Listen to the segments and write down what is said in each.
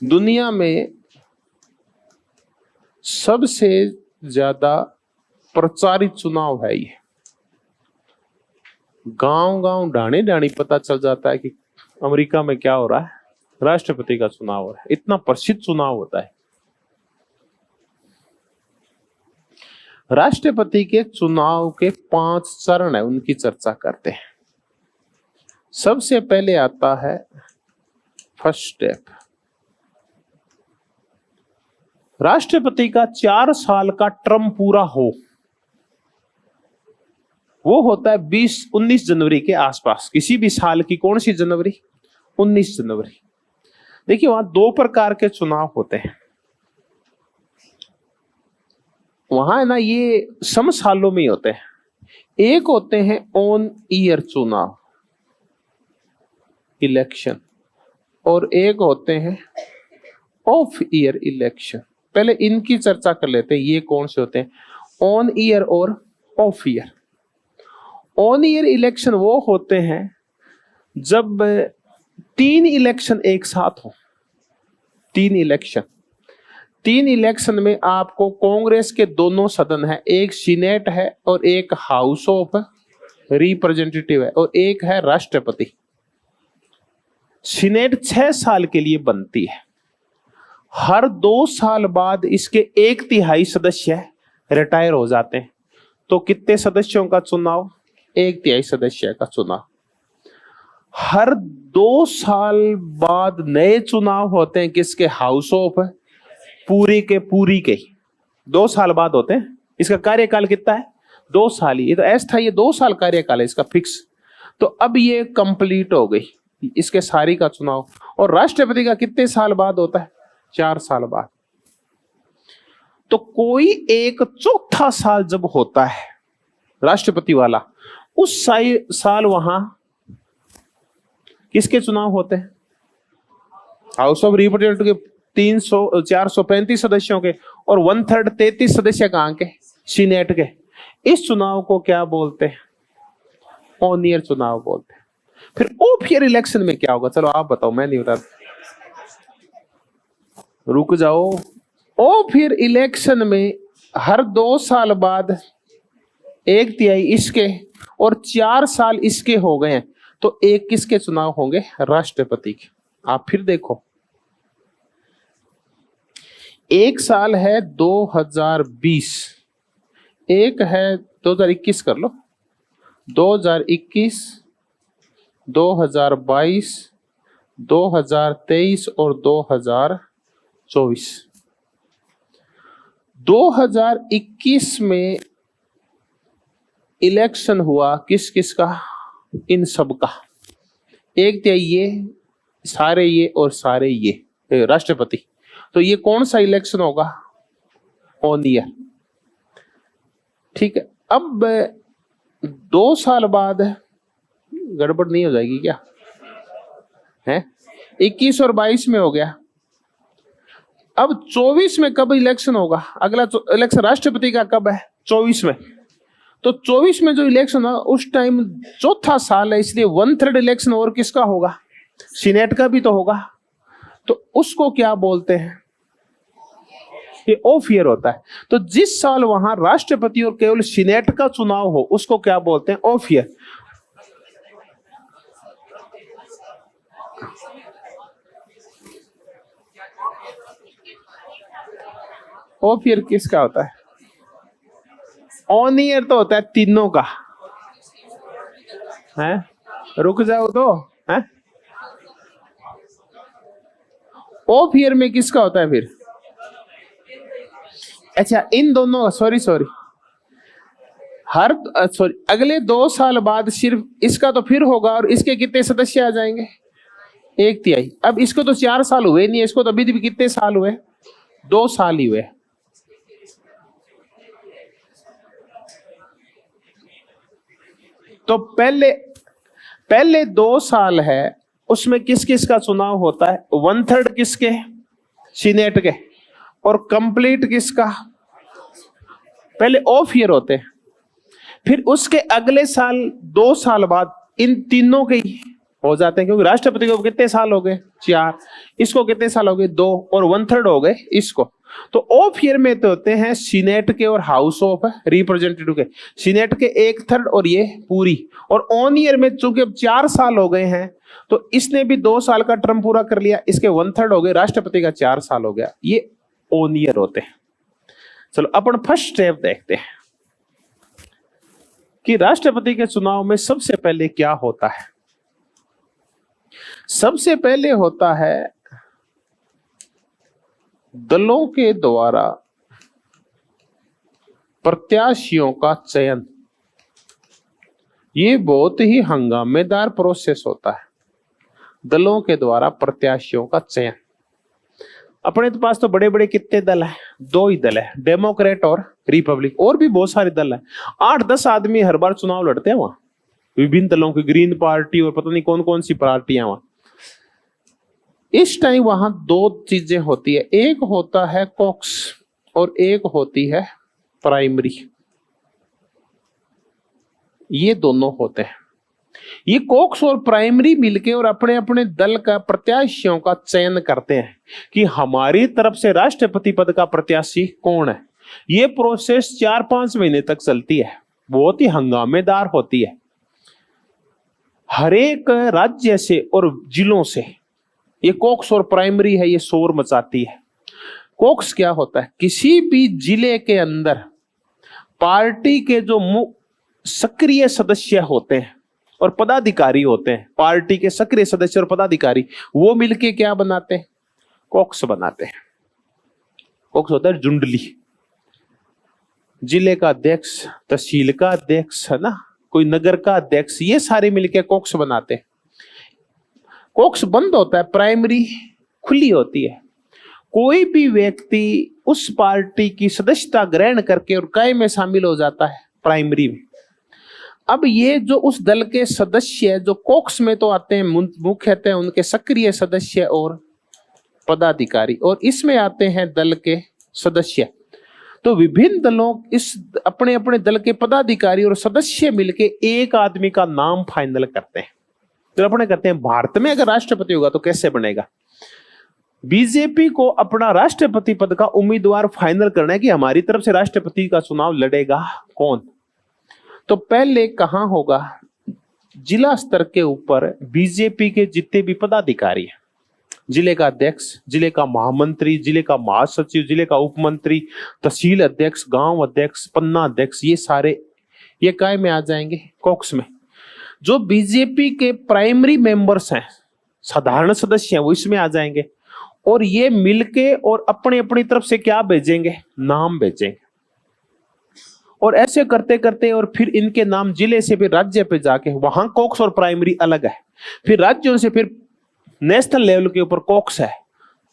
दुनिया में सबसे ज्यादा प्रचारित चुनाव है ये। गांव गांव ढाणी ढाणी पता चल जाता है कि अमेरिका में क्या हो रहा है, राष्ट्रपति का चुनाव हो रहा है। इतना प्रसिद्ध चुनाव होता है। राष्ट्रपति के चुनाव के 5 चरण है, उनकी चर्चा करते हैं। सबसे पहले आता है फर्स्ट स्टेप। राष्ट्रपति का 4 साल का टर्म पूरा हो, वो होता है 19 जनवरी के आसपास। किसी भी साल की कौन सी जनवरी? 19 जनवरी। देखिए वहां 2 प्रकार के चुनाव होते हैं। वहां है ना, ये सम सालों में ही होते हैं। एक होते हैं ऑन ईयर चुनाव, इलेक्शन, और एक होते हैं ऑफ ईयर इलेक्शन। पहले इनकी चर्चा कर लेते हैं, ये कौन से होते हैं, ऑन ईयर और of year. On year election वो होते हैं जब 3 इलेक्शन एक साथ हो। 3 इलेक्शन में आपको कांग्रेस के दोनों सदन है, एक सीनेट है और एक हाउस ऑफ रिप्रेजेंटेटिव है, और एक है राष्ट्रपति। सीनेट 6 साल के लिए बनती है। हर 2 साल बाद इसके 1/3 सदस्य रिटायर हो जाते हैं। तो कितने सदस्यों का चुनाव? 1/3 सदस्य का चुनाव। हर 2 साल बाद नए चुनाव होते हैं, किसके? हाउस ऑफ पूरी के 2 साल बाद होते हैं। इसका कार्यकाल कितना है? 2 साल ही। ये तो ऐसा था, ये 2 साल कार्यकाल है इसका फिक्स। तो अब ये कंप्लीट हो गई इसके सारी का चुनाव। और राष्ट्रपति का कितने साल बाद होता है? 4 साल बाद। तो कोई एक चौथा साल जब होता है राष्ट्रपति वाला, उस साल वहां किसके चुनाव होते हैं? हाउस ऑफ रिप्रेजेंटेटिव के 435 सदस्यों के, और 1/3 33 सदस्य कहां के? सीनेट के। इस चुनाव को क्या बोलते हैं? ऑन ईयर चुनाव बोलते हैं। फिर ऑफ ईयर इलेक्शन में क्या होगा? चलो आप बताओ, मैं नहीं बता। रुक जाओ। ऑफ ईयर इलेक्शन में हर 2 साल बाद 1/3 इसके और 4 साल इसके हो गए हैं, तो एक किसके चुनाव होंगे? राष्ट्रपति के। आप फिर देखो, एक साल है 2020, एक है 2021 कर लो, 2021, 2022, 2023 और 2024। 2021 में इलेक्शन हुआ किस किस का? इन सब का। 1/3 ये, सारे ये और सारे ये राष्ट्रपति। तो ये कौन सा इलेक्शन होगा? On year. ठीक है। अब 2 साल बाद गड़बड़ नहीं हो जाएगी क्या? है 21 और 22 में हो गया। अब 24 में कब इलेक्शन होगा? अगला इलेक्शन राष्ट्रपति का कब है? 24 में। तो 24 में जो इलेक्शन है उस टाइम चौथा साल है, इसलिए 1/3 इलेक्शन और किसका होगा? सीनेट का भी तो होगा। तो उसको क्या बोलते हैं? ये ऑफ ईयर होता है। तो जिस साल वहां राष्ट्रपति और केवल सीनेट का चुनाव हो उसको क्या बोलते हैं? Of year. ऑफ ईयर किसका होता है? ऑन ईयर तो होता है तीनों का। है रुक जाओ तो है। ऑफ ईयर में किसका होता है फिर? अच्छा, इन दोनों, सॉरी हर अगले 2 साल बाद सिर्फ इसका तो फिर होगा, और इसके कितने सदस्य आ जाएंगे? 1/3। अब इसको तो 4 साल हुए नहीं, इसको तो अभी भी कितने साल हुए? 2 साल ही हुए। तो पहले 2 साल है, उसमें किस किस का चुनाव होता है? 1/3 किसके? सीनेट के। और कंप्लीट किसका? पहले ऑफ ईयर होते हैं। फिर उसके अगले साल 2 साल बाद इन तीनों के हो जाते हैं, क्योंकि राष्ट्रपति को कितने साल हो गए, 4, इसको कितने साल हो गए, 2, और 1/3 हो गए इसको। तो ऑफ ईयर में तो होते हैं सीनेट के और हाउस ऑफ रिप्रेजेंटेटिव के, सीनेट के 1/3 और ये पूरी, और ऑन ईयर में चूंकि अब 4 साल हो गए हैं तो इसने भी 2 साल का टर्म पूरा कर लिया, इसके 1/3 हो गए, राष्ट्रपति का 4 साल हो गया, ये ऑन ईयर होते हैं। चलो अपन फर्स्ट स्टेप देखते हैं कि राष्ट्रपति के चुनाव में सबसे पहले क्या होता है। सबसे पहले होता है दलों के द्वारा प्रत्याशियों का चयन। ये बहुत ही हंगामेदार प्रोसेस होता है, दलों के द्वारा प्रत्याशियों का चयन। अपने पास तो बड़े बड़े कितने दल हैं, 2 ही दल है, डेमोक्रेट और रिपब्लिक, और भी बहुत सारे दल हैं, 8-10 आदमी हर बार चुनाव लड़ते हैं वहां, विभिन्न दलों की, ग्रीन पार्टी और पता नहीं कौन कौन सी पार्टियां वहां। इस टाइम वहां 2 चीजें होती है, एक होता है कॉक्स और एक होती है प्राइमरी, ये दोनों होते हैं। ये कॉक्स और प्राइमरी मिलके और अपने अपने दल का प्रत्याशियों का चयन करते हैं कि हमारी तरफ से राष्ट्रपति पद का प्रत्याशी कौन है। ये प्रोसेस 4-5 महीने तक चलती है, बहुत ही हंगामेदार होती है। हर एक राज्य से और जिलों से ये कॉक्स और प्राइमरी है, ये शोर मचाती है। कॉक्स क्या होता है, किसी भी जिले के अंदर पार्टी के जो सक्रिय सदस्य होते हैं और पदाधिकारी होते हैं, पार्टी के सक्रिय सदस्य और पदाधिकारी, वो मिलके क्या बनाते हैं, कॉक्स बनाते हैं। कॉक्स होता है जुंडली, जिले का अध्यक्ष, तहसील का अध्यक्ष, है ना, कोई नगर का अध्यक्ष, ये सारे मिलके कॉक्स बनाते हैं। कॉक्स बंद होता है, प्राइमरी खुली होती है। कोई भी व्यक्ति उस पार्टी की सदस्यता ग्रहण करके और काय में शामिल हो जाता है प्राइमरी में। अब ये जो उस दल के सदस्य जो कॉक्स में तो आते हैं, मुख्यतः उनके सक्रिय सदस्य और पदाधिकारी, और इसमें आते हैं दल के सदस्य। तो विभिन्न दलों इस अपने अपने दल के पदाधिकारी और सदस्य मिलके एक आदमी का नाम फाइनल करते हैं। तो अपने करते हैं, भारत में अगर राष्ट्रपति होगा तो कैसे बनेगा, बीजेपी को अपना राष्ट्रपति पद का उम्मीदवार फाइनल करना है कि हमारी तरफ से राष्ट्रपति का चुनाव लड़ेगा कौन। तो पहले कहां होगा, जिला स्तर के ऊपर बीजेपी के जितने भी पदाधिकारी हैं, जिले का अध्यक्ष, जिले का महामंत्री, जिले का महासचिव, जिले का उपमंत्री, तहसील अध्यक्ष, गांव अध्यक्ष, पन्ना अध्यक्ष, ये सारे ये काय में आ जाएंगे, कॉक्स में। जो बीजेपी के प्राइमरी मेंबर्स हैं, साधारण सदस्य हैं, वो इसमें आ जाएंगे, और ये मिलके और अपनी अपनी तरफ से क्या भेजेंगे, नाम भेजेंगे। और ऐसे करते करते और फिर इनके नाम जिले से फिर राज्य पे जाके, वहां कॉक्स और प्राइमरी अलग है, फिर राज्यों से फिर नेशनल लेवल के ऊपर कॉक्स है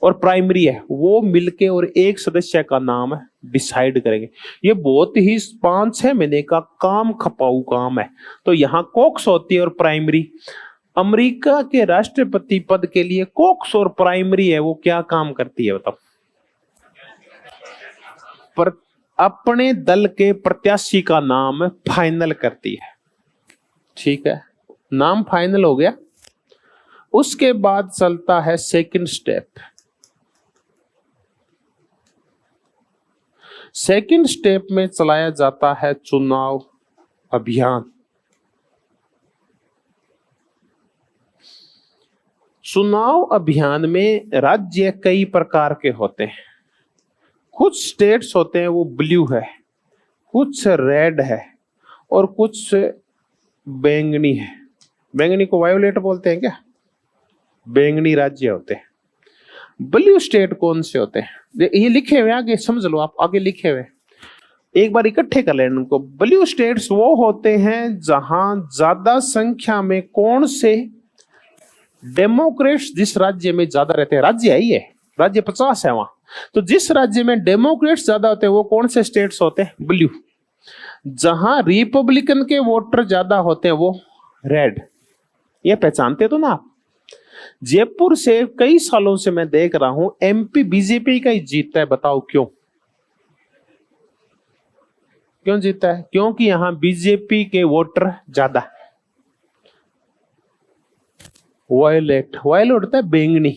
और प्राइमरी है, वो मिलके और एक सदस्य का नाम डिसाइड करेंगे। ये बहुत ही 5-6 महीने का काम खपाऊ काम है। तो यहाँ कॉक्स होती है और प्राइमरी। अमेरिका के राष्ट्रपति पद के लिए कॉक्स और प्राइमरी है, वो क्या काम करती है बताओ, पर अपने दल के प्रत्याशी का नाम फाइनल करती है। ठीक है, नाम फाइनल हो गया, उसके बाद चलता है सेकंड स्टेप। सेकंड स्टेप में चलाया जाता है चुनाव अभियान। चुनाव अभियान में राज्य कई प्रकार के होते हैं। कुछ स्टेट्स होते हैं वो ब्लू है, कुछ रेड है और कुछ बैंगनी है। बैंगनी को वायोलेट बोलते हैं क्या, बैंगनी राज्य होते हैं। ब्लू स्टेट कौन से होते हैं, ये लिखे हुए आगे समझ लो, आप आगे लिखे हुए एक बार इकट्ठे कर लेना उनको। ब्लू स्टेट्स वो होते हैं जहां ज्यादा संख्या में कौन से डेमोक्रेट्स जिस राज्य में ज्यादा रहते हैं, राज्य है ये, राज्य 50 है वहां, तो जिस राज्य में डेमोक्रेट्स ज्यादा होते हैं वो कौन से स्टेट्स होते हैं, ब्लू। जहां रिपब्लिकन के वोटर ज्यादा होते हैं वो रेड। ये पहचानते तो ना आप। जयपुर से कई सालों से मैं देख रहा हूं एमपी बीजेपी का ही जीतता है, बताओ क्यों, क्यों जीतता है, क्योंकि यहां बीजेपी के वोटर ज्यादा। वायलेट, वायलेट होता है बैंगनी।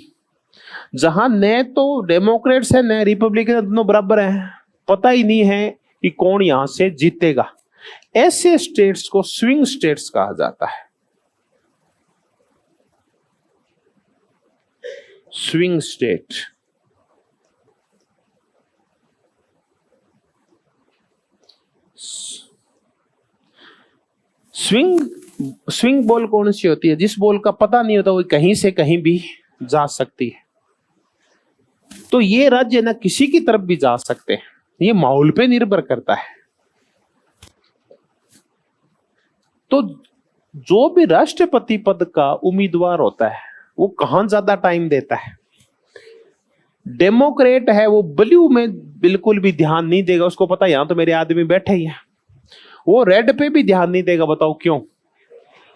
जहां न तो डेमोक्रेट्स है न रिपब्लिकन, दोनों बराबर हैं, पता ही नहीं है कि कौन यहां से जीतेगा। ऐसे स्टेट्स को स्विंग स्टेट्स कहा जाता है। Swing state. स्विंग बॉल कौन सी होती है? जिस बॉल का पता नहीं होता वो कहीं से कहीं भी जा सकती है। तो ये राज्य ना किसी की तरफ भी जा सकते हैं, ये माहौल पे निर्भर करता है। तो जो भी राष्ट्रपति पद का उम्मीदवार होता है वो कहां ज्यादा टाइम देता है? डेमोक्रेट है वो ब्लू में बिल्कुल भी ध्यान नहीं देगा, उसको पता यहां तो मेरे आदमी बैठे ही हैं। वो रेड पे भी ध्यान नहीं देगा, बताओ क्यों?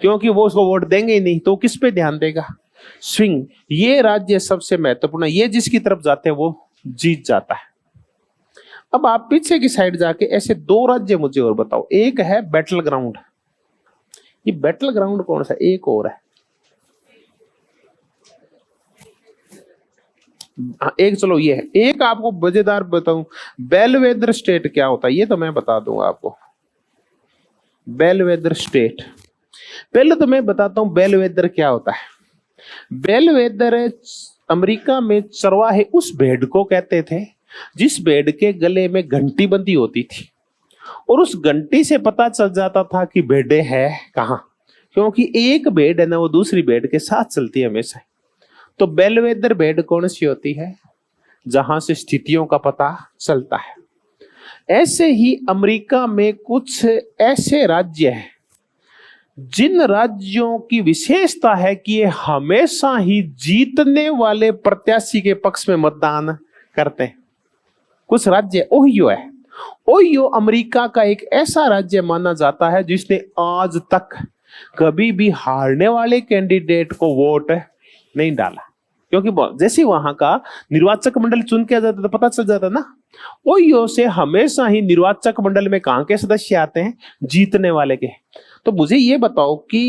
क्योंकि वो उसको वोट देंगे ही नहीं, तो किस पे ध्यान देगा? स्विंग। ये राज्य सबसे महत्वपूर्ण है, ये जिसकी तरफ जाते हैं वो जीत जाता है। अब आप पीछे की साइड जाके ऐसे दो राज्य मुझे और बताओ। एक है बैटल ग्राउंड, ये बैटल ग्राउंड कौन सा? एक और है, एक चलो ये है। एक आपको मजेदार बताऊं, बेलवेदर स्टेट क्या होता है ये तो मैं बता दूंगा आपको। बेलवेदर स्टेट, पहले तो मैं बताता हूं बेलवेदर क्या होता है। बेलवेदर अमेरिका में चरवाहे उस भेड़ को कहते थे जिस भेड़ के गले में घंटी बंधी होती थी, और उस घंटी से पता चल जाता था कि भेड़े है कहां, क्योंकि एक भेड़ है ना वो दूसरी भेड़ के साथ चलती है हमेशा। तो बेलवेदर भेड़ कौन सी होती है? जहां से स्थितियों का पता चलता है। ऐसे ही अमेरिका में कुछ ऐसे राज्य हैं जिन राज्यों की विशेषता है कि ये हमेशा ही जीतने वाले प्रत्याशी के पक्ष में मतदान करते हैं। कुछ राज्य, ओहियो है, ओहियो अमेरिका का एक ऐसा राज्य माना जाता है जिसने आज तक कभी भी हारने वाले कैंडिडेट को वोट नहीं डाला, क्योंकि जैसे वहां का निर्वाचक मंडल चुन किया जाता तो पता चल जाता ना। ओहियो से हमेशा ही निर्वाचक मंडल में कहां के सदस्य आते हैं? जीतने वाले के। तो मुझे ये बताओ कि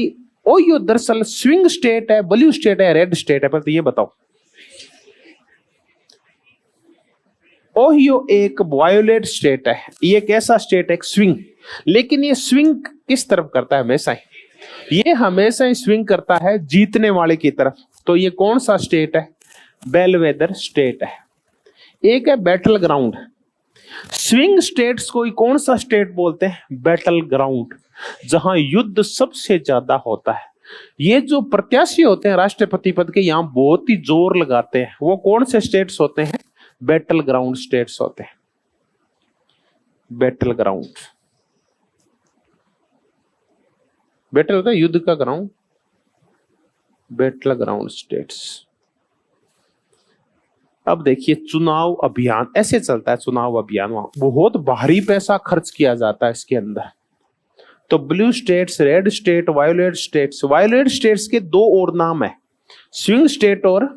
ओहियो दरअसल स्विंग स्टेट है, ब्लू स्टेट है, रेड स्टेट है? पहले ये बताओ। ओहियो एक वायोलेट स्टेट है, ये एक ऐसा स्टेट है स्विंग, लेकिन ये स्विंग किस तरफ करता है? हमेशा ही ये हमेशा ही स्विंग करता है जीतने वाले की तरफ। तो ये कौन सा स्टेट है? बेलवेदर स्टेट है। एक है बैटल ग्राउंड। स्विंग स्टेट्स को कौन सा स्टेट बोलते हैं? बैटल ग्राउंड, जहां युद्ध सबसे ज्यादा होता है। ये जो प्रत्याशी होते हैं राष्ट्रपति पद के, यहां बहुत ही जोर लगाते हैं। वो कौन से स्टेट्स होते हैं? बैटल ग्राउंड स्टेट्स होते हैं। बैटल ग्राउंड, बैटल होता है युद्ध का ग्राउंड, बैटल ग्राउंड स्टेट्स। अब देखिए चुनाव अभियान ऐसे चलता है। चुनाव अभियान वहां बहुत भारी पैसा खर्च किया जाता है इसके अंदर। तो blue states, red state, violet states. Violet states के दो और नाम है, स्विंग स्टेट और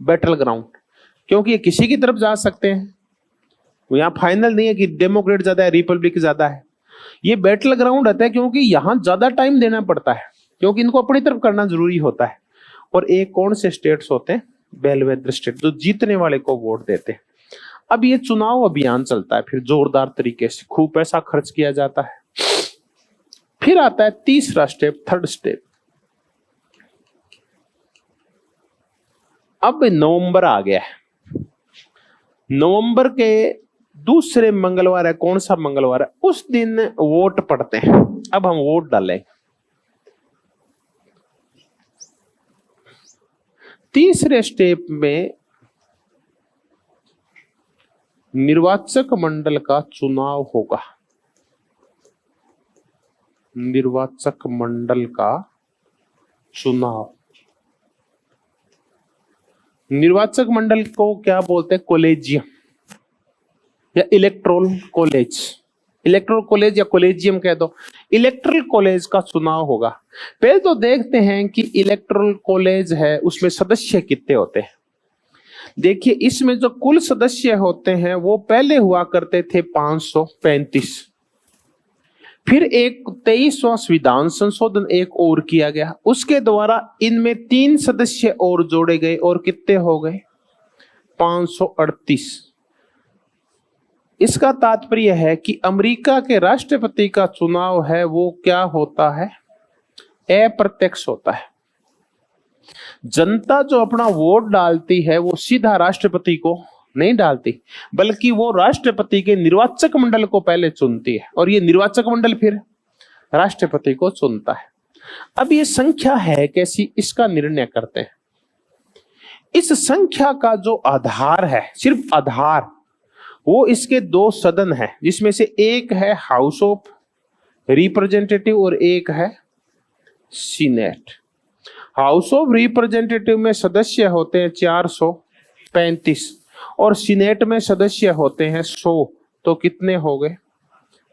बैटल ग्राउंड, क्योंकि ये किसी की तरफ जा सकते हैं। यहाँ फाइनल नहीं है कि डेमोक्रेट ज्यादा है रिपब्लिक ज्यादा है। ये बैटल ग्राउंड रहता है क्योंकि यहाँ ज्यादा टाइम देना पड़ता है, क्योंकि इनको अपनी तरफ करना जरूरी होता है। और एक कौन से स्टेट्स होते हैं? बेलवेदर स्टेट, जो जीतने वाले को वोट देते हैं। अब ये चुनाव अभियान चलता है, फिर जोरदार तरीके से खूब पैसा खर्च किया जाता है। फिर आता है तीसरा स्टेप, थर्ड स्टेप। अब नवंबर आ गया है, नवंबर के दूसरे मंगलवार है, कौन सा मंगलवार है? उस दिन वोट पड़ते हैं। अब हम वोट डालें। तीसरे स्टेप में निर्वाचक मंडल का चुनाव होगा। निर्वाचक मंडल का चुनाव, निर्वाचक मंडल को क्या बोलते हैं? कॉलेजियम या इलेक्ट्रोल कॉलेज। इलेक्ट्रोल कॉलेज या कॉलेजियम कह दो। इलेक्ट्रल कॉलेज का चुनाव होगा। पहले तो देखते हैं कि इलेक्ट्रल कॉलेज है उसमें सदस्य कितने होते हैं। देखिए इसमें जो कुल सदस्य होते हैं वो पहले हुआ करते थे 535, फिर एक 23वां संविधान संशोधन एक और किया गया, उसके द्वारा इनमें 3 सदस्य और जोड़े गए और कितने हो गए 538। इसका तात्पर्य है कि अमेरिका के राष्ट्रपति का चुनाव है वो क्या होता है, अप्रत्यक्ष होता है। जनता जो अपना वोट डालती है वो सीधा राष्ट्रपति को नहीं डालती, बल्कि वो राष्ट्रपति के निर्वाचक मंडल को पहले चुनती है और ये निर्वाचक मंडल फिर राष्ट्रपति को चुनता है। अब ये संख्या है कैसी, इसका निर्णय करते हैं। इस संख्या का जो आधार है, सिर्फ आधार, वो इसके 2 सदन है, जिसमें से एक है हाउस ऑफ रिप्रेजेंटेटिव और एक है सीनेट। हाउस ऑफ रिप्रेजेंटेटिव में सदस्य होते हैं 435 और सीनेट में सदस्य होते हैं 100, तो कितने हो गए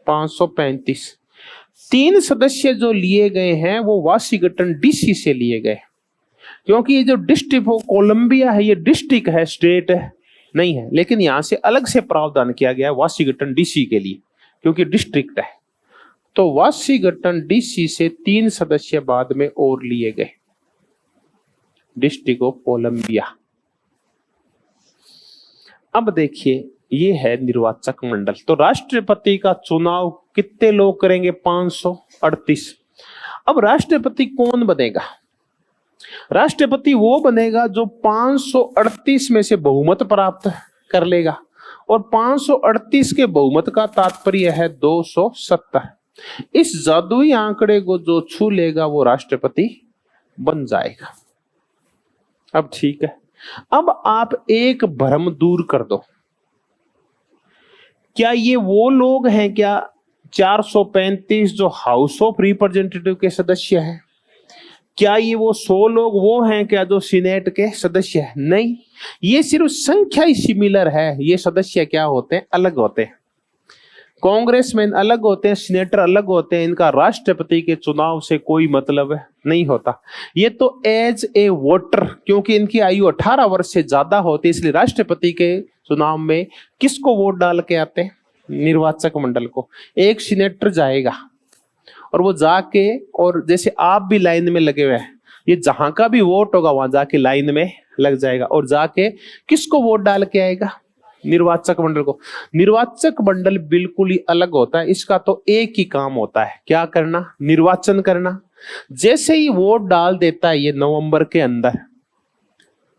535। 3 सदस्य जो लिए गए हैं वो वाशिंगटन डीसी से लिए गए, क्योंकि ये जो डिस्ट्रिक्ट ऑफ कोलंबिया है ये डिस्ट्रिक्ट है, स्टेट है नहीं है, लेकिन यहां से अलग से प्रावधान किया गया है वाशिंगटन डीसी के लिए, क्योंकि डिस्ट्रिक्ट है। तो वाशिंगटन डीसी से 3 सदस्य बाद में और लिए गए, डिस्ट्रिक्ट ऑफ कोलंबिया। अब देखिए ये है निर्वाचक मंडल। तो राष्ट्रपति का चुनाव कितने लोग करेंगे 538। अब राष्ट्रपति कौन बनेगा, राष्ट्रपति वो बनेगा जो 538 में से बहुमत प्राप्त कर लेगा, और 538 के बहुमत का तात्पर्य है 270। इस जादुई आंकड़े को जो छू लेगा वो राष्ट्रपति बन जाएगा। अब ठीक है, अब आप एक भ्रम दूर कर दो, क्या ये वो लोग हैं क्या 435 जो हाउस ऑफ रिप्रेजेंटेटिव के सदस्य हैं? क्या ये वो 100 लोग वो हैं क्या जो सीनेट के सदस्य हैं? नहीं, ये सिर्फ संख्या ही सिमिलर है, ये सदस्य क्या होते हैं, अलग होते हैं। कांग्रेसमैन अलग होते हैं, सीनेटर अलग होते हैं, इनका राष्ट्रपति के चुनाव से कोई मतलब नहीं होता। ये तो एज ए वोटर, क्योंकि इनकी आयु 18 वर्ष से ज्यादा होती है, इसलिए राष्ट्रपति के चुनाव में किसको वोट डाल के आते हैं, निर्वाचक मंडल को। एक सीनेटर जाएगा और वो जाके, और जैसे आप भी लाइन में लगे हुए हैं, ये जहां का भी वोट होगा वहां जाके लाइन में लग जाएगा और जाके किसको वोट डाल के आएगा, निर्वाचक मंडल को। निर्वाचक मंडल बिल्कुल ही अलग होता है, इसका तो एक ही काम होता है, क्या करना, निर्वाचन करना। जैसे ही वोट डाल देता है ये नवंबर के अंदर,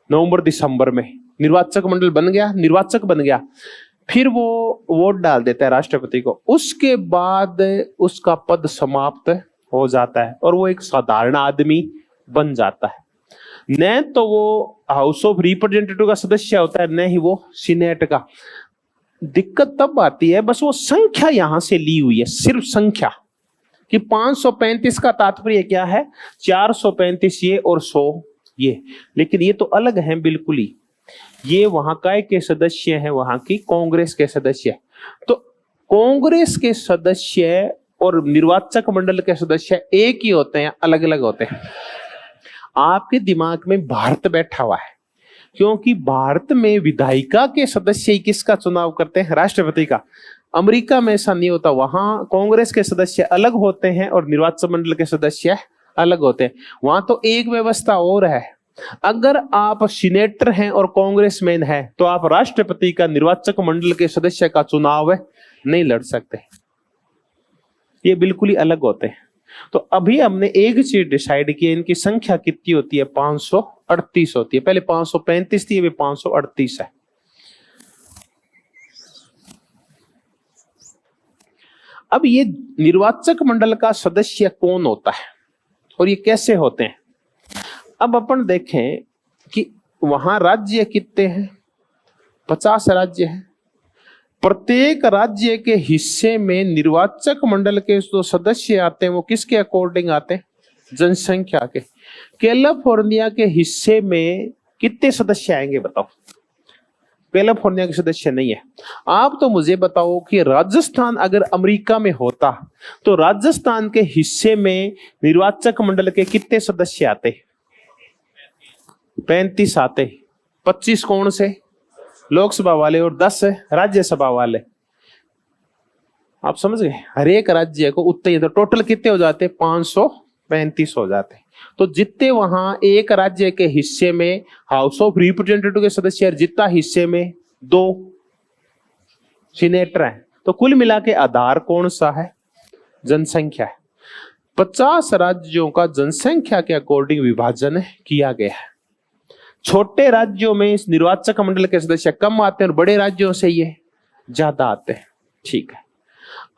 नवंबर दिसंबर में निर्वाचक मंडल बन गया, निर्वाचक बन गया, फिर वो वोट डाल देता है राष्ट्रपति को, उसके बाद उसका पद समाप्त हो जाता है और वो एक साधारण आदमी बन जाता है। न तो वो हाउस ऑफ रिप्रेजेंटेटिव का सदस्य होता है, न ही वो सीनेट का। दिक्कत तब आती है, बस वो संख्या यहां से ली हुई है, सिर्फ संख्या कि 535 का तात्पर्य क्या है, 435 ये और 100 ये, लेकिन ये तो अलग है बिल्कुल ही। ये वहां काय के सदस्य हैं, वहां की कांग्रेस के सदस्य। तो कांग्रेस के सदस्य और निर्वाचक मंडल के सदस्य एक ही होते हैं, अलग अलग होते हैं। आपके दिमाग में भारत बैठा हुआ है, क्योंकि भारत में विधायिका के सदस्य ही किसका चुनाव करते हैं, राष्ट्रपति का। अमेरिका में ऐसा नहीं होता, वहां कांग्रेस के सदस्य अलग होते हैं और निर्वाचक मंडल के सदस्य अलग होते हैं। वहां तो एक व्यवस्था और है, अगर आप सीनेटर हैं और कांग्रेसमैन हैं तो आप राष्ट्रपति का निर्वाचक मंडल के सदस्य का चुनाव नहीं लड़ सकते, ये बिल्कुल ही अलग होते हैं। तो अभी हमने एक चीज डिसाइड की, इनकी संख्या कितनी होती है, 538 होती है। पहले 535 थी, अभी 538 है। अब ये निर्वाचक मंडल का सदस्य कौन होता है और ये कैसे होते हैं। अब अपन देखें कि वहां राज्य कितने हैं, 50 राज्य हैं। प्रत्येक राज्य के हिस्से में निर्वाचक मंडल के जो सदस्य आते हैं वो किसके अकॉर्डिंग आते हैं, जनसंख्या के। कैलिफोर्निया के हिस्से में कितने सदस्य आएंगे बताओ, कैलिफोर्निया के सदस्य नहीं है। आप तो मुझे बताओ कि राजस्थान अगर अमेरिका में होता तो राजस्थान के हिस्से में निर्वाचक मंडल के कितने सदस्य आते, 35 आते। 25 कौन से, लोकसभा वाले, और 10 राज्यसभा वाले। आप समझ गए, हर एक राज्य को उतने, तो टोटल कितने हो जाते, 535 हो जाते। तो जितने वहां एक राज्य के हिस्से में हाउस ऑफ रिप्रेजेंटेटिव के सदस्य, जितना हिस्से में 2 सीनेटर है, तो कुल मिला के आधार कौन सा है, जनसंख्या है। 50 राज्यों का जनसंख्या के अकॉर्डिंग विभाजन किया गया है। छोटे राज्यों में इस निर्वाचक मंडल के सदस्य कम आते हैं और बड़े राज्यों से ये ज्यादा आते हैं। ठीक है,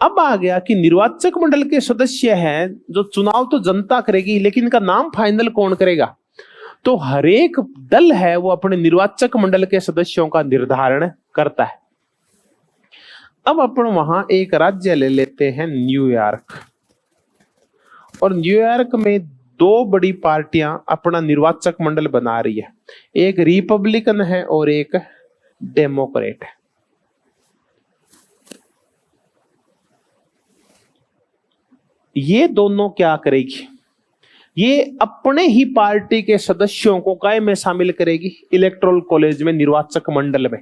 अब आ गया कि निर्वाचक मंडल के सदस्य हैं जो चुनाव तो जनता करेगी, लेकिन इनका नाम फाइनल कौन करेगा, तो हर एक दल है वो अपने निर्वाचक मंडल के सदस्यों का निर्धारण करता है। अब अपन वहां एक राज्य ले लेते हैं न्यूयॉर्क, और न्यूयॉर्क में 2 बड़ी पार्टियां अपना निर्वाचक मंडल बना रही है, एक रिपब्लिकन है और एक डेमोक्रेट है। ये दोनों क्या करेगी, ये अपने ही पार्टी के सदस्यों को काय में शामिल करेगी, इलेक्टोरल कॉलेज में, निर्वाचक मंडल में।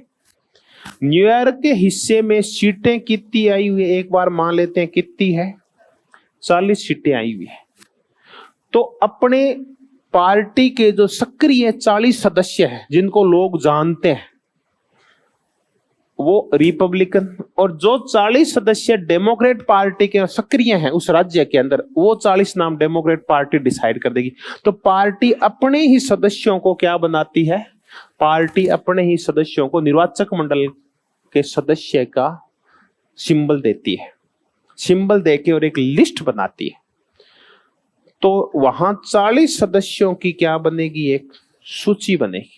न्यूयॉर्क के हिस्से में सीटें कितनी आई हुई है, एक बार मान लेते हैं कितनी है, 40 सीटें आई हुई है। तो अपने पार्टी के जो सक्रिय 40 सदस्य हैं जिनको लोग जानते हैं वो रिपब्लिकन, और जो 40 सदस्य डेमोक्रेट पार्टी के सक्रिय हैं उस राज्य के अंदर, वो 40 नाम डेमोक्रेट पार्टी डिसाइड कर देगी। तो पार्टी अपने ही सदस्यों को क्या बनाती है, पार्टी अपने ही सदस्यों को निर्वाचक मंडल के सदस्य का सिंबल देती है, सिंबल देके और एक लिस्ट बनाती है। तो वहां 40 सदस्यों की क्या बनेगी, एक सूची बनेगी।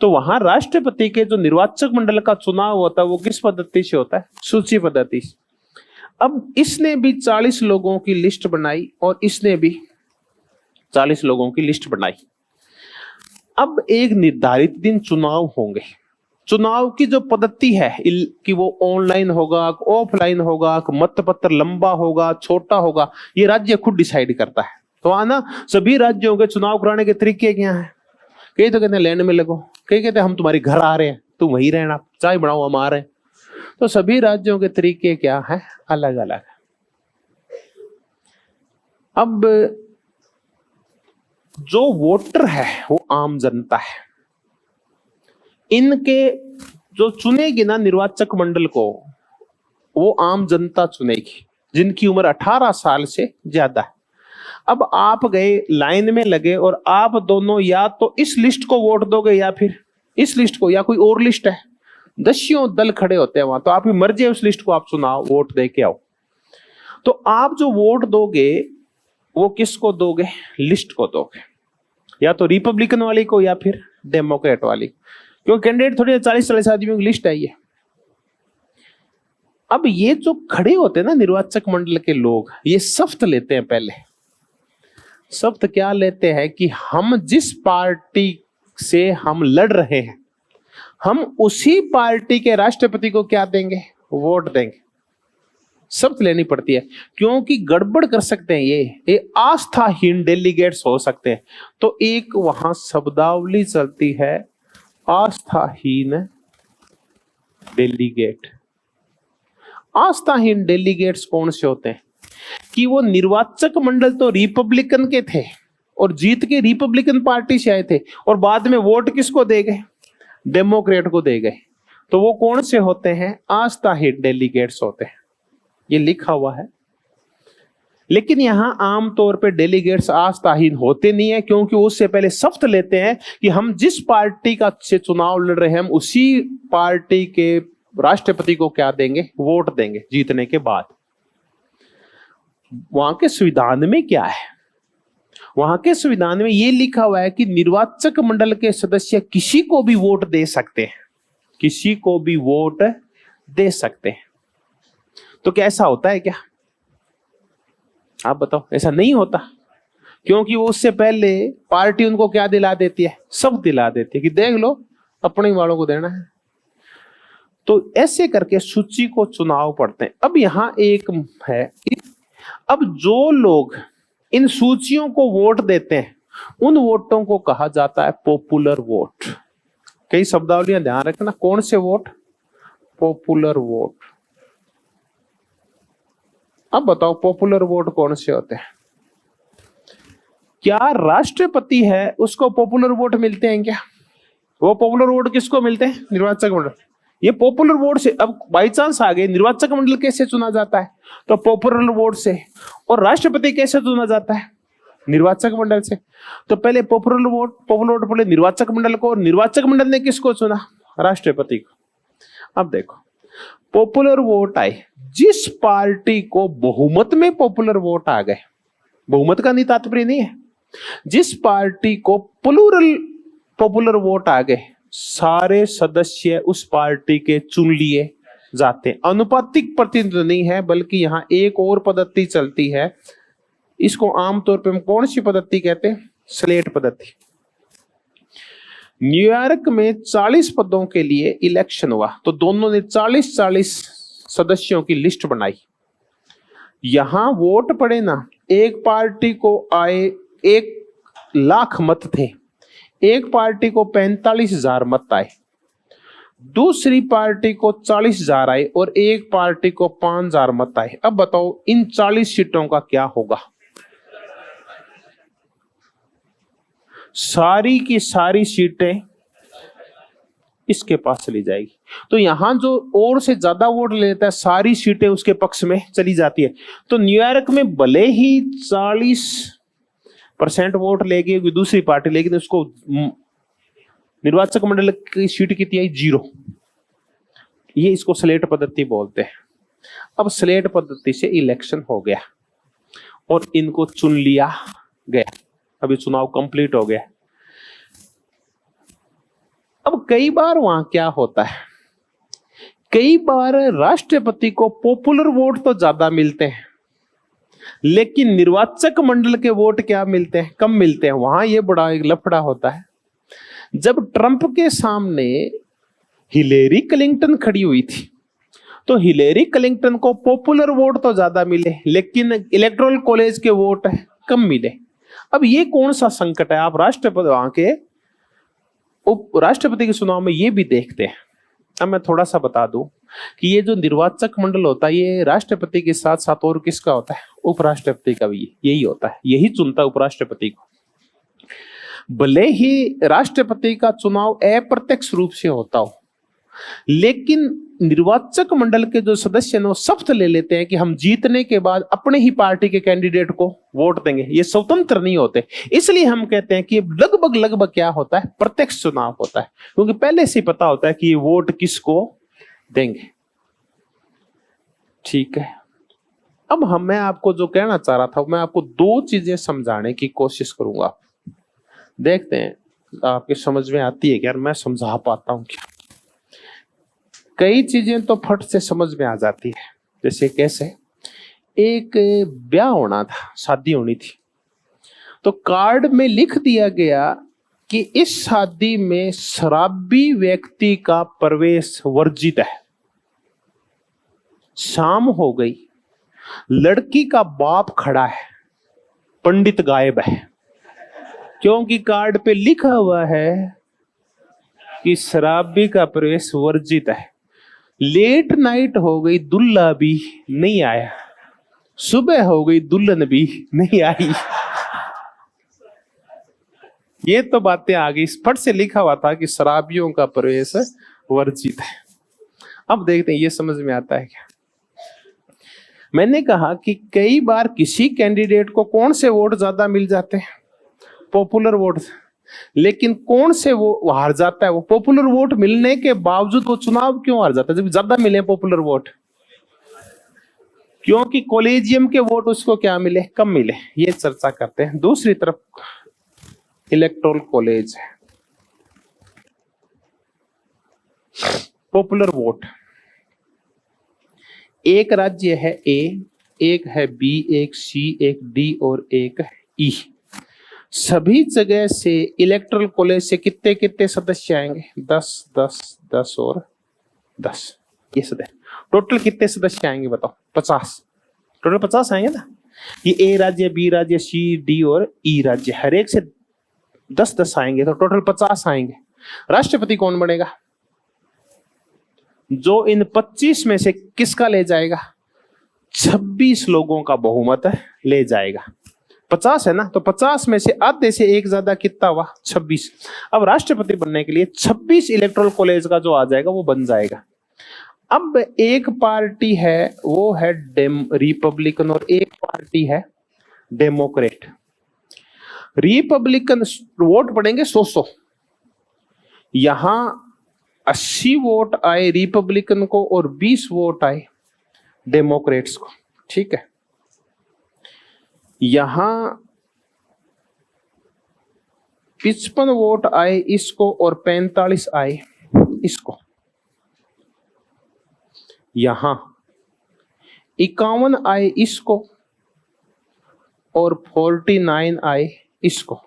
तो वहां राष्ट्रपति के जो निर्वाचक मंडल का चुनाव होता है वो किस पद्धति से होता है, सूची पद्धति से। अब इसने भी 40 लोगों की लिस्ट बनाई और इसने भी 40 लोगों की लिस्ट बनाई। अब एक निर्धारित दिन चुनाव होंगे। चुनाव की जो पद्धति है कि वो ऑनलाइन होगा, ऑफलाइन होगा, मतपत्र लंबा होगा, छोटा होगा, ये राज्य खुद डिसाइड करता है। तो आना सभी राज्यों के चुनाव कराने के तरीके क्या हैं, कई तो कहते हैं लाइन में लगो, कई कहते हैं हम तुम्हारे घर आ रहे हैं, तुम वहीं रहना, चाय बनाओ हम आ रहे हैं। तो सभी राज्यों के तरीके क्या है, अलग अलग। अब जो वोटर है वो आम जनता है, इनके जो चुनेगी ना निर्वाचक मंडल को, वो आम जनता चुनेगी जिनकी उम्र 18 साल से ज्यादा है। अब आप गए लाइन में लगे और आप दोनों या तो इस लिस्ट को वोट दोगे या फिर इस लिस्ट को, या कोई और लिस्ट है, 10 दल खड़े होते हैं वहां, तो आपकी मर्जी है उस लिस्ट को आप चुनाव वोट दे के आओ। तो आप जो वोट दोगे वो किसको दोगे, लिस्ट को दोगे, या तो रिपब्लिकन वाली को या फिर डेमोक्रेट वाली, क्योंकि कैंडिडेट थोड़ी 40-40 आदमियों की लिस्ट है ये। अब ये जो खड़े होते हैं ना निर्वाचक मंडल के लोग, ये शपथ लेते हैं पहले। शपथ क्या लेते हैं कि हम जिस पार्टी से हम लड़ रहे हैं, हम उसी पार्टी के राष्ट्रपति को क्या देंगे, वोट देंगे। शपथ लेनी पड़ती है, क्योंकि गड़बड़ कर सकते हैं ये आस्थाहीन डेलीगेट्स हो सकते हैं। तो एक वहां शब्दावली चलती है, आस्थाहीन डेलीगेट। आस्थाहीन डेलीगेट्स कौन से होते हैं कि वो निर्वाचक मंडल तो रिपब्लिकन के थे और जीत के रिपब्लिकन पार्टी से आए थे, और बाद में वोट किसको दे गए, डेमोक्रेट को दे गए। तो वो कौन से होते हैं, आस्थाहीन डेलीगेट्स होते हैं, ये लिखा हुआ है। लेकिन यहां आमतौर पे डेलीगेट्स आस्थाहीन होते नहीं है, क्योंकि उससे पहले शपथ लेते हैं कि हम जिस पार्टी का से चुनाव लड़ रहे हैं, हम उसी पार्टी के राष्ट्रपति को क्या देंगे, वोट देंगे जीतने के बाद। वहां के संविधान में क्या है, वहां के संविधान में यह लिखा हुआ है कि निर्वाचक मंडल के सदस्य किसी को भी वोट दे सकते हैं, किसी को भी वोट दे सकते हैं। तो क्या ऐसा होता है क्या, आप बताओ, ऐसा नहीं होता, क्योंकि वो उससे पहले पार्टी उनको क्या दिला देती है, सब दिला देती है कि देख लो अपने वालों को देना है। तो ऐसे करके सूची को चुनाव पड़ते हैं। अब यहां एक है, अब जो लोग इन सूचियों को वोट देते हैं उन वोटों को कहा जाता है पॉपुलर वोट। कई शब्दावलियां ध्यान रखना, कौन से वोट, पॉपुलर वोट। अब बताओ पॉपुलर वोट कौन से होते हैं? क्या राष्ट्रपति है उसको पॉपुलर वोट मिलते हैं क्या? वो पॉपुलर वोट किसको मिलते हैं? निर्वाचक मंडल। ये पॉपुलर वोट से, अब बाई चांस आ गए, निर्वाचक मंडल कैसे चुना जाता है? तो पॉपुलर वोट से। और राष्ट्रपति कैसे चुना जाता है? निर्वाचक मंडल से। तो पहले पॉपुलर वोट पहले निर्वाचक मंडल को, और निर्वाचक मंडल ने किसको चुना? राष्ट्रपति को। अब देखो पॉपुलर वोट आए, जिस पार्टी को बहुमत में पॉपुलर वोट आ गए, बहुमत का नहीं तात्पर्य नहीं है, जिस पार्टी को प्लूरल पॉपुलर वोट आ गए, सारे सदस्य उस पार्टी के चुन लिए जाते हैं। अनुपातिक प्रतिनिधित्व नहीं है, बल्कि यहां एक और पद्धति चलती है, इसको आमतौर पर हम कौन सी पद्धति कहते हैं? स्लेट पद्धति। न्यूयॉर्क में 40 पदों के लिए इलेक्शन हुआ, तो दोनों ने 40-40 सदस्यों की लिस्ट बनाई। यहां वोट पड़े ना, एक पार्टी को आए 1,00,000 मत थे, एक पार्टी को 45,000 मत आए, दूसरी पार्टी को 40,000 आए और एक पार्टी को 5,000 मत आए। अब बताओ इन 40 सीटों का क्या होगा? सारी की सारी सीटें इसके पास चली जाएगी। तो यहां जो और से ज्यादा वोट लेता है, सारी सीटें उसके पक्ष में चली जाती है। तो न्यूयॉर्क में भले ही 40% वोट लेगी दूसरी पार्टी, लेकिन उसको निर्वाचक मंडल की सीट कितनी आई? 0। ये इसको स्लेट पद्धति बोलते हैं। अब स्लेट पद्धति से इलेक्शन हो गया और इनको चुन लिया गया। अभी चुनाव कंप्लीट हो गया। अब कई बार वहां क्या होता है, कई बार राष्ट्रपति को पॉपुलर वोट तो ज्यादा मिलते हैं, लेकिन निर्वाचक मंडल के वोट क्या मिलते हैं? कम मिलते हैं। वहां ये बड़ा एक लफड़ा होता है। जब ट्रंप के सामने हिलेरी क्लिंटन खड़ी हुई थी, तो हिलेरी क्लिंटन को पॉपुलर वोट तो ज्यादा मिले, लेकिन इलेक्टोरल कॉलेज के वोट कम मिले। अब ये कौन सा संकट है? आप राष्ट्रपति, वहां के उप राष्ट्रपति के चुनाव में ये भी देखते हैं। अब मैं थोड़ा सा बता दूं कि ये जो निर्वाचक मंडल होता है, ये राष्ट्रपति के साथ साथ और किसका होता है? उपराष्ट्रपति का भी यही होता है, यही चुनता है उपराष्ट्रपति को। भले ही राष्ट्रपति का चुनाव अप्रत्यक्ष रूप से होता हो, लेकिन निर्वाचक मंडल के जो सदस्य हैं वो शपथ ले लेते हैं कि हम जीतने के बाद अपने ही पार्टी के कैंडिडेट को वोट देंगे। ये स्वतंत्र नहीं होते, इसलिए हम कहते हैं कि लगभग क्या होता है? प्रत्यक्ष चुनाव होता है, क्योंकि पहले से पता होता है कि ये वोट किसको देंगे। ठीक है। अब मैं आपको जो कहना चाह रहा था, मैं आपको 2 चीजें समझाने की कोशिश करूंगा। देखते हैं आपके समझ में आती है कि यार मैं समझा पाता हूं क्या। कई चीजें तो फट से समझ में आ जाती है। जैसे कैसे? एक ब्याह होना था, शादी होनी थी, तो कार्ड में लिख दिया गया कि इस शादी में शराबी व्यक्ति का प्रवेश वर्जित है। शाम हो गई, लड़की का बाप खड़ा है, पंडित गायब है, क्योंकि कार्ड पे लिखा हुआ है कि शराबी का प्रवेश वर्जित है। लेट नाइट हो गई, दुल्हा भी नहीं आया, सुबह हो गई, दुल्हन भी नहीं आई। ये तो बातें आ गई, फट से लिखा हुआ था कि शराबियों का प्रवेश वर्जित है। अब देखते हैं ये समझ में आता है क्या। मैंने कहा कि कई बार किसी कैंडिडेट को कौन से वोट ज्यादा मिल जाते हैं? Popular vote. लेकिन कौन से वो हार जाता है? वो पॉपुलर वोट मिलने के बावजूद वो चुनाव क्यों हार जाता है जब ज्यादा मिले पॉपुलर वोट? क्योंकि कॉलेजियम के वोट उसको क्या मिले? कम मिले। ये चर्चा करते हैं। दूसरी तरफ इलेक्टोरल कॉलेज है, पॉपुलर वोट। एक राज्य है ए, एक है बी, एक सी, एक डी और एक ई। सभी जगह से इलेक्टोरल कॉलेज से कितने कितने सदस्य आएंगे? 10, 10, 10 और 10। ये सदस्य टोटल कितने सदस्य आएंगे बताओ? 50। टोटल 50 आएंगे ना। ये ए राज्य, बी राज्य, सी, डी और ई राज्य, हर एक से 10-10 आएंगे, तो टोटल 50 आएंगे। राष्ट्रपति कौन बनेगा? जो इन 25 में से किसका ले जाएगा? 26 लोगों का बहुमत ले जाएगा। 50 है ना, तो 50 में से आधे से एक ज्यादा कितना हुआ? 26। अब राष्ट्रपति बनने के लिए 26 इलेक्टोरल कॉलेज का जो आ जाएगा वो बन जाएगा। अब एक पार्टी है वो है रिपब्लिकन और एक पार्टी है डेमोक्रेट। रिपब्लिकन वोट पड़ेंगे 100। यहां 80 वोट आए रिपब्लिकन को और 20 वोट आए डेमोक्रेट्स को, ठीक है। यहां 55 वोट आए इसको और 45 आए इसको। यहां 51 आए इसको और 49 आए इसको।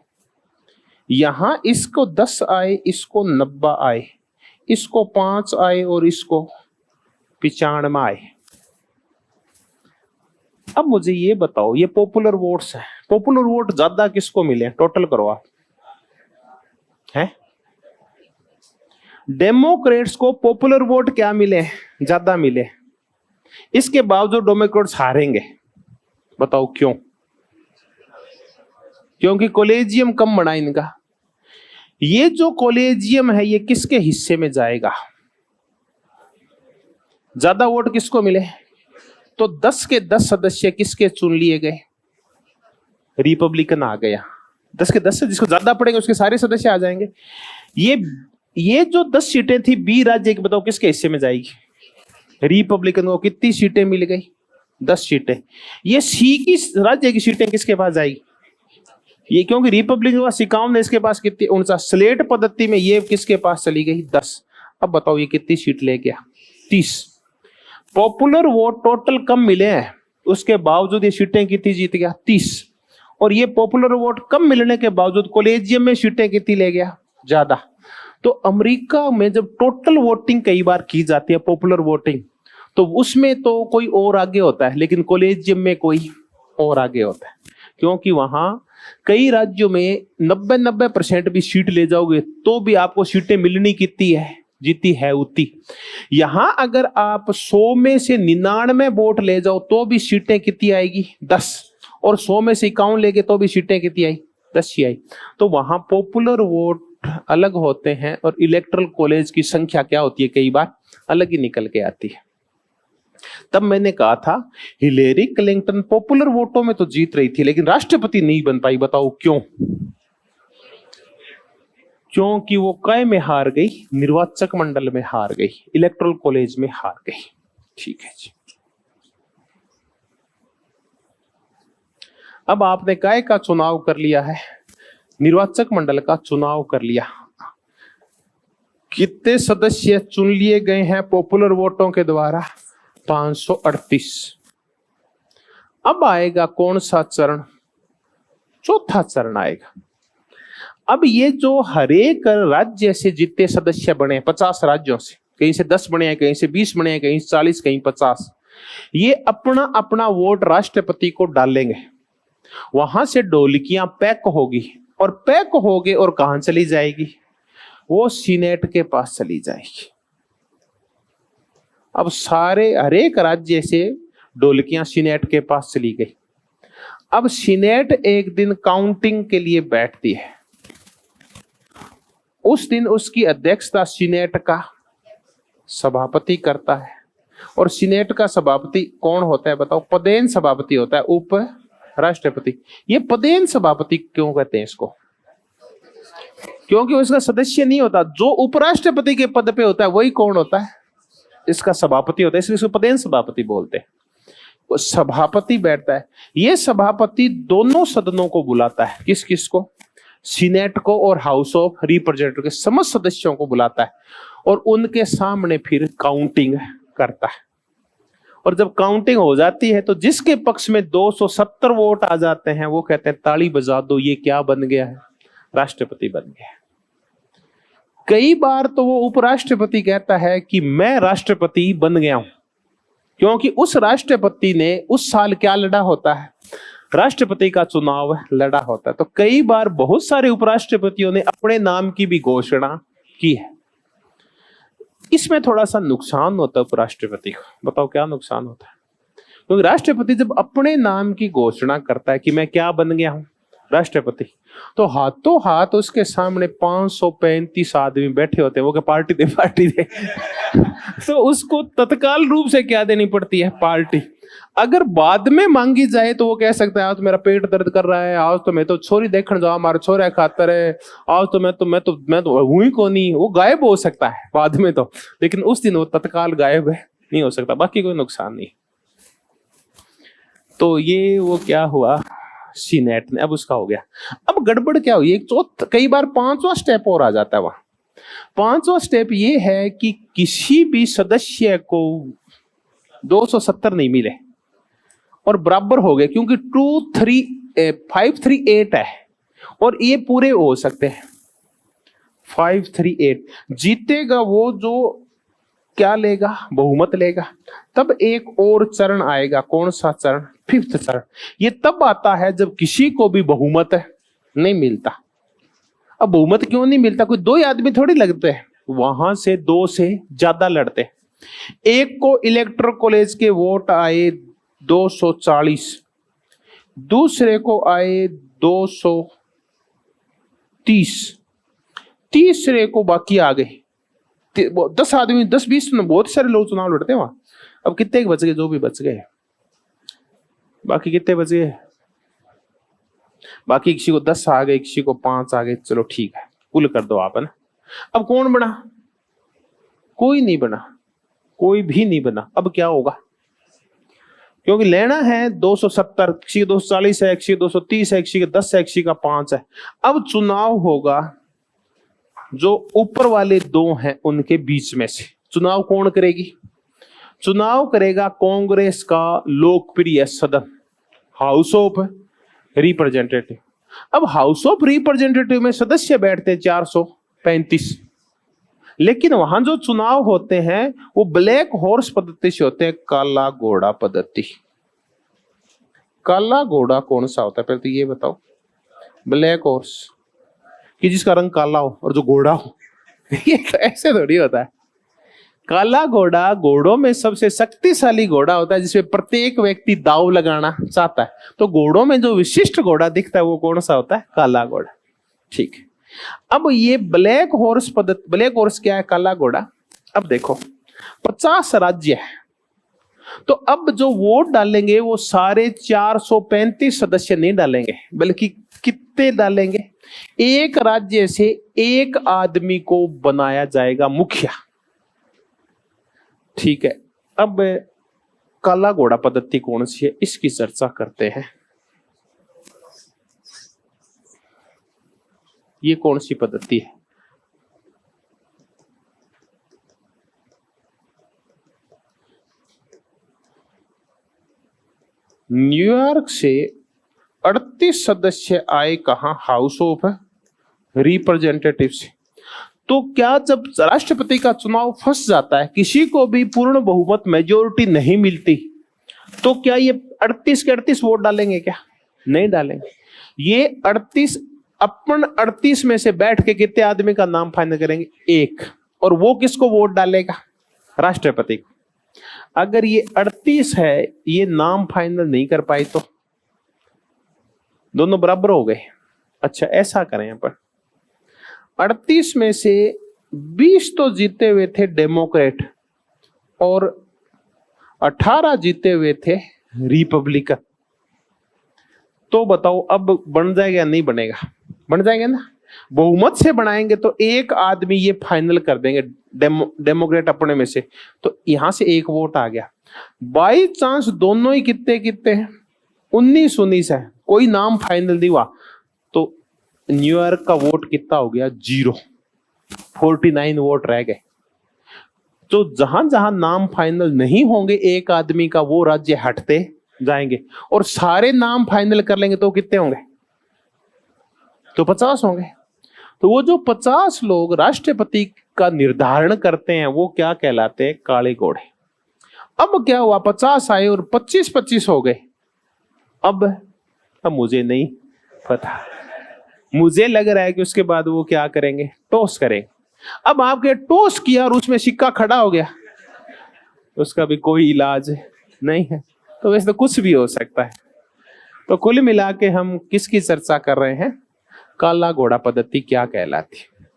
यहां इसको 10 आए, इसको 90 आए, इसको 5 आए और इसको 95 आए। अब मुझे ये बताओ, ये पॉपुलर वोट्स हैं, पॉपुलर वोट ज्यादा किसको मिले? टोटल करो आप, हैं? डेमोक्रेट्स को पॉपुलर वोट क्या मिले? ज्यादा मिले। इसके बावजूद डेमोक्रेट्स हारेंगे। बताओ क्यों? क्योंकि कॉलेजियम कम बना इनका। ये जो कॉलेजियम है ये किसके हिस्से में जाएगा? ज्यादा वोट किसको मिले? तो 10 के 10 सदस्य किसके चुन लिए गए? रिपब्लिकन आ गया। 10 के 10 से जिसको ज्यादा पड़ेंगे उसके सारे सदस्य आ जाएंगे। ये जो 10 सीटें थी बी राज्य की, बताओ किसके हिस्से में जाएगी? रिपब्लिकन को कितनी सीटें मिल गई? 10 सीटें। ये सी की राज्य की सीटें किसके पास जाएगी? ये, क्योंकि रिपब्लिकन का 51 ने, इसके पास कितनी? 49। स्लेट पद्धति में ये किसके पास चली गई? 10। अब बताओ ये कितनी सीट ले गया? 30। पॉपुलर वोट टोटल कम मिले हैं, उसके बावजूद ये सीटें कितनी जीत गया? 30। और ये पॉपुलर वोट कम मिलने के बावजूद कॉलेजियम में सीटें कितनी ले गया? ज्यादा। तो अमेरिका में जब टोटल वोटिंग कई बार की जाती है, पॉपुलर वोटिंग, तो उसमें तो कोई और आगे होता है, लेकिन कॉलेजियम में कोई और आगे होता है। क्योंकि वहां कई राज्यों में 90% भी सीट ले जाओगे तो भी आपको सीटें मिलनी कितनी है? जीती है उतनी। यहां अगर आप 100 में से 99 वोट ले जाओ तो भी सीटें कितनी आएगी? 10। और 100 में से 51 ले गए तो भी सीटें कितनी आई? 10 ही आई। तो वहां पॉपुलर वोट अलग होते हैं और इलेक्टोरल कॉलेज की संख्या क्या होती है? कई बार अलग ही निकल के आती है। तब मैंने कहा था हिलेरी क्लिंटन पॉपुलर वोटों में तो जीत रही थी लेकिन राष्ट्रपति नहीं बन पाई। बताओ क्यों? क्योंकि वो काय में हार गई? निर्वाचक मंडल में हार गई, इलेक्टोरल कॉलेज में हार गई। ठीक है जी। अब आपने काय का चुनाव कर लिया है? निर्वाचक मंडल का चुनाव कर लिया। कितने सदस्य चुन लिए गए हैं पॉपुलर वोटों के द्वारा? 538। अब आएगा कौन सा चरण? चौथा चरण आएगा। अब ये जो हरेक राज्य से जितने सदस्य बने, 50 राज्यों से, कहीं से 10 बने हैं, कहीं से 20 बने हैं, कहीं 40, कहीं 50, ये अपना अपना वोट राष्ट्रपति को डालेंगे। वहां से ढोलकियां पैक होगी और पैक होगे और कहां चली जाएगी? वो सीनेट के पास चली जाएगी। अब सारे हरेक राज्य से ढोलकियां सीनेट के पास चली गई। अब सीनेट एक दिन काउंटिंग के लिए बैठती है। उस दिन उसकी अध्यक्षता सीनेट का सभापति करता है। और सीनेट का सभापति कौन होता है? बताओ। पदेन सभापति होता है, उप राष्ट्रपति। ये पदेन सभापति क्यों कहते हैं इसको? क्योंकि उसका सदस्य नहीं होता। जो उपराष्ट्रपति के पद पे होता है वही कौन होता है? इसका सभापति होता है, इसलिए इसको पदेन सभापति बोलते हैं। वो सभापति बैठता है। ये सभापति दोनों सदनों को बुलाता है। किस किस को? सीनेट को और हाउस ऑफ रिप्रेजेंटेटिव के समस्त सदस्यों को बुलाता है और उनके सामने फिर काउंटिंग करता है। और जब काउंटिंग हो जाती है तो जिसके पक्ष में 270 वोट आ जाते हैं वो कहते हैं ताली बजा दो, ये क्या बन गया है? राष्ट्रपति बन गया। कई बार तो वो उपराष्ट्रपति कहता है कि मैं राष्ट्रपति बन गया हूं, क्योंकि उस राष्ट्रपति ने उस साल क्या लड़ा होता है? राष्ट्रपति का चुनाव लड़ा होता है। तो कई बार बहुत सारे उपराष्ट्रपतियों ने अपने नाम की भी घोषणा की है। इसमें थोड़ा सा नुकसान होता है उपराष्ट्रपति को। बताओ क्या नुकसान होता है? क्योंकि राष्ट्रपति जब अपने नाम की घोषणा करता है कि मैं क्या बन गया हूं राष्ट्रपति, तो हाथों हाथ उसके सामने 535 आदमी बैठे होते हैं, वो क्या पार्टी दे पार्टी दे तो उसको तत्काल रूप से क्या देनी पड़ती है, पार्टी। अगर बाद में मांगी जाए तो वो कह सकता है आज तो मेरा पेट दर्द कर रहा है, आज तो मैं तो छोरी देखने जाओ हमारा छोरा खातर है, आज तो मैं तो हुई को नहीं, वो गायब हो सकता है बाद में तो, लेकिन उस दिन वो तत्काल गायब है नहीं हो सकता, बाकी कोई नुकसान नहीं। तो ये वो क्या हुआ सीनेट ने, अब उसका हो गया। अब गड़बड़ क्या हुई, एक कई बार 5वां स्टेप और आ जाता है वहां। 5वां स्टेप ये है कि किसी भी सदस्य को 270 नहीं मिले और बराबर हो गए, क्योंकि 538 है और ये पूरे हो सकते हैं। 538 जीतेगा वो जो क्या लेगा, बहुमत लेगा। तब एक और चरण आएगा, कौन सा चरण, 5th चरण। ये तब आता है जब किसी को भी बहुमत नहीं मिलता। अब बहुमत क्यों नहीं मिलता, कोई 2 आदमी थोड़ी लगते हैं, वहां से 2 से ज्यादा लड़ते हैं। एक को इलेक्टोरल कॉलेज के वोट आए 240, दूसरे को आए 230, तीसरे को बाकी आ गए 10 आदमी, 10-20 बहुत सारे लोग चुनाव लड़ते हैं वहां। अब कितने बच गए, जो भी बच गए, बाकी कितने बच गए, बाकी किसी को 10 आ गए, किसी को 5 आ गए, चलो ठीक है कुल कर दो आप, है ना। अब कौन बना, कोई नहीं बना, कोई भी नहीं बना। अब क्या होगा, क्योंकि लेना है 270, किसी का 240 है, किसी का 230 है, किसी का 10 है, किसी का 5 है। अब चुनाव होगा जो ऊपर वाले 2 हैं उनके बीच में से। चुनाव कौन करेगी, चुनाव करेगा कांग्रेस का लोकप्रिय सदन, हाउस ऑफ रिप्रेजेंटेटिव। अब हाउस ऑफ रिप्रेजेंटेटिव में सदस्य बैठते 435, लेकिन वहां जो चुनाव होते हैं वो ब्लैक हॉर्स पद्धति से होते हैं, काला घोड़ा पद्धति। काला घोड़ा कौन सा होता है, पहले तो ये बताओ। ब्लैक हॉर्स कि जिसका रंग काला हो और जो घोड़ा हो ये तो ऐसे थोड़ी होता है। काला घोड़ा घोड़ों में सबसे शक्तिशाली घोड़ा होता है, जिसमें प्रत्येक व्यक्ति दांव लगाना चाहता है। तो घोड़ों में जो विशिष्ट घोड़ा दिखता है वो कौन सा होता है, काला घोड़ा। ठीक है, अब ये ब्लैक हॉर्स पद्धति, ब्लैक हॉर्स क्या है, काला घोड़ा। अब देखो 50 राज्य है, तो अब जो वोट डालेंगे वो सारे 435 सदस्य नहीं डालेंगे, बल्कि कितने डालेंगे, एक राज्य से एक आदमी को बनाया जाएगा मुखिया। ठीक है, अब काला घोड़ा पद्धति कौन सी है, इसकी चर्चा करते हैं। ये कौन सी पद्धति है, न्यूयॉर्क से 38 सदस्य आए, कहां, हाउस ऑफ रिप्रेजेंटेटिव से। तो क्या जब राष्ट्रपति का चुनाव फंस जाता है, किसी को भी पूर्ण बहुमत मेजोरिटी नहीं मिलती, तो क्या ये 38 के 38 वोट डालेंगे, क्या नहीं डालेंगे। ये 38 अपन 38 में से बैठ के कितने आदमी का नाम फाइनल करेंगे, एक, और वो किसको वोट डालेगा, राष्ट्रपति को। अगर ये 38 है, ये नाम फाइनल नहीं कर पाई तो दोनों बराबर हो गए। अच्छा ऐसा करें, यहाँ पर 38 में से 20 तो जीते हुए थे डेमोक्रेट और 18 जीते हुए थे रिपब्लिकन। तो बताओ अब बन जाएगा या नहीं बनेगा, बन जाएगा ना। बहुमत से बनाएंगे तो एक आदमी ये फाइनल कर देंगे डेमोक्रेट अपने में से, तो यहां से एक वोट आ गया। बाई चांस दोनों ही कितने कितने हैं, 19-19 है, कोई नाम फाइनल नहीं हुआ, तो न्यूयॉर्क का वोट कितना हो गया, 0, 49 वोट रह गए। तो जहां जहां नाम फाइनल नहीं होंगे एक आदमी का, वो राज्य हटते जाएंगे, और सारे नाम फाइनल कर लेंगे तो कितने होंगे, तो 50 होंगे। तो वो जो 50 लोग राष्ट्रपति का निर्धारण करते हैं वो क्या कहलाते हैं, काले घोड़े। अब क्या हुआ, 50 आए और 25-25 हो गए। अब मुझे नहीं पता, मुझे लग रहा है कि उसके बाद वो क्या करेंगे, टॉस करेंगे। अब आपके टॉस किया और उसमें सिक्का खड़ा हो गया, उसका भी कोई इलाज नहीं है, तो वैसे तो कुछ भी हो सकता है। तो कुल मिला के हम किसकी चर्चा कर रहे हैं? काला घोड़ा पद्धति क्या कहलाती है।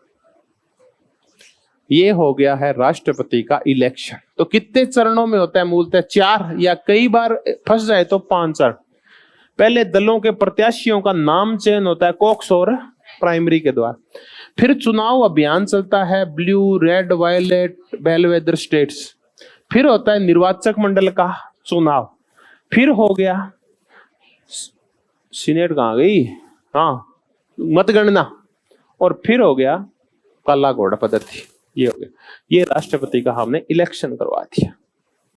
ये हो गया है राष्ट्रपति का इलेक्शन। तो कितने चरणों में होता है? मूलतः 4 या कई बार फंस जाए तो 5 चरण। पहले दलों के प्रत्याशियों का नाम चयन होता है कॉक्स और प्राइमरी के द्वारा, फिर चुनाव अभियान चलता है blue, red, violet, Bellwether states, फिर होता है निर्वाचक मंडल का चुनाव, फिर हो गया सीनेट कहाँ गई, हाँ, मतगणना, और फिर हो गया काला घोड़ा पद्धति। ये हो गया, ये राष्ट्रपति का हमने इलेक्शन करवा दिया।